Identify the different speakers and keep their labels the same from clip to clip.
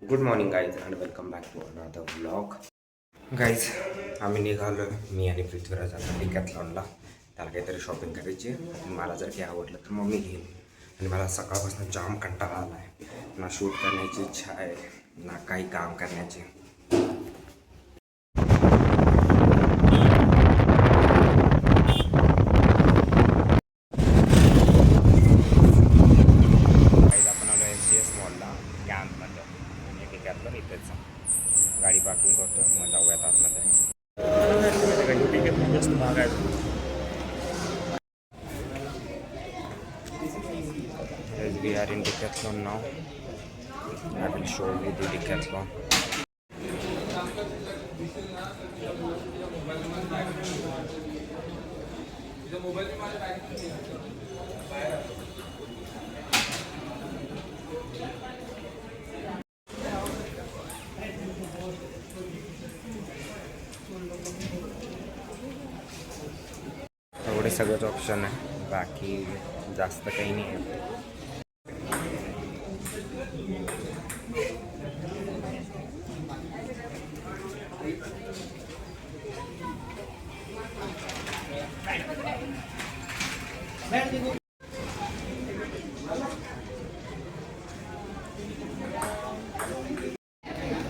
Speaker 1: Good morning guys and welcome back to another vlog. Guys आम्ही निघालो मी आणि पृथ्वीराज आता डिकॅथलॉनला. त्याला काहीतरी शॉपिंग करायची. मला जर काही आवडलं तर मग मी घेईन. आणि मला सकाळपासून जाम कंटाळा आला आहे. ना शूट करण्याची इच्छा आहे ना काही काम करण्याची. गाडी पार्किंग करतो मग जाऊयात आतमध्ये. We are in Decathlon now. I will show you the Decathlon. एवढे सगळंच ऑप्शन आहे, बाकी जास्त काही नाही आहे.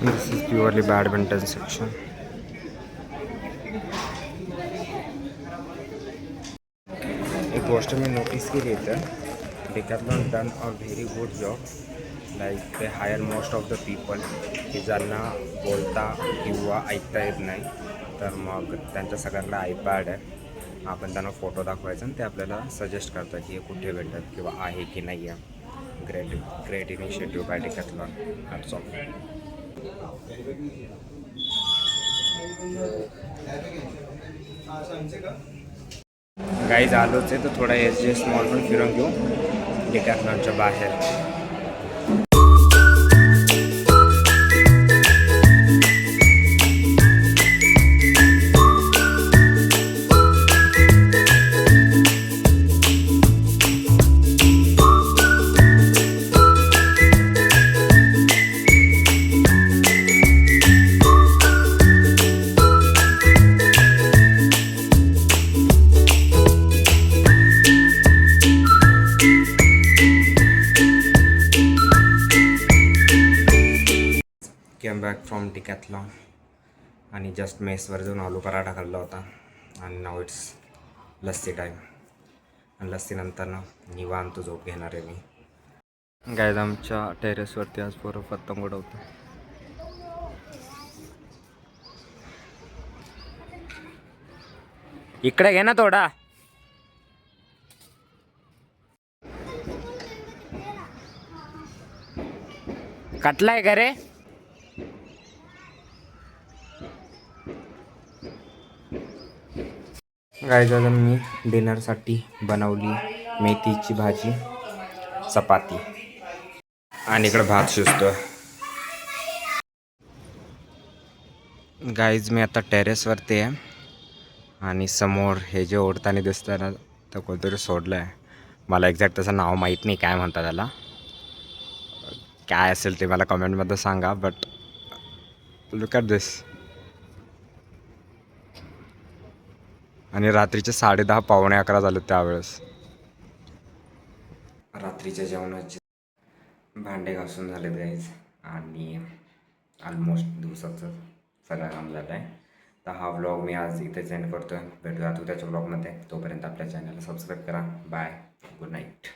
Speaker 1: This is purely badminton section. एक गोष्ट मी नोटीस केली तर Decathlon done a very good job. Like they hire most of the people की ज्यांना बोलता किंवा ऐकता येत नाही, तर मग त्यांच्या सगळ्यांना आयपॅड आहे. आपण त्यांना फोटो दाखवायचा आणि ते आपल्याला सजेस्ट करतात की हे कुठे भेटतात किंवा आहे की नाही आहे. Great initiative by Decathlon. Hats off. Guys आलोच आहे तर थोडा SGS मॉल पण फिरून घेऊ डिकॅथलॉनच्या बाहेर. केम बॅक फ्रॉम डिकॅथलॉन आणि जस्ट मेसवर जाऊन आलू पराठा खाल्ला होता. आणि नाव इट्स लस्सी टाईम. आणि लस्सीनंतर ना निवांत झोप घेणार आहे मी. गाईज आमच्या टेरेसवरती आज पोरं पतंग उडवतं. इकडे घे ना थोडा. कटलाय का रे? गाईज आज मी डिनरसाठी बनवली मेथीची भाजी, चपाती आणि इकडे भात शिजतो. गाईज मी आता टेरेसवरती आहे आणि समोर हे जे ओढताना दिसतं ना तर कोणतरी सोडलं आहे. मला एक्झॅक्ट त्याचं नाव माहीत नाही काय म्हणतात त्याला. काय असेल ते मला कमेंटमध्ये सांगा. बट लुक ॲट दिस. आणि रात्रीचे 10:30 पावणे 11 झाले त्यावेळेस. रात्रीच्या जेवणाचे भांडे घासून झाले गाईज आणि ऑलमोस्ट दिवसाचं सगळं काम झालं आहे. तर हा व्लॉग मी आज इथे सेंड करतो आहे. भेटूया उद्याच्या व्लॉगमध्ये. तोपर्यंत आपल्या चॅनलला सबस्क्राईब करा. Bye, good night.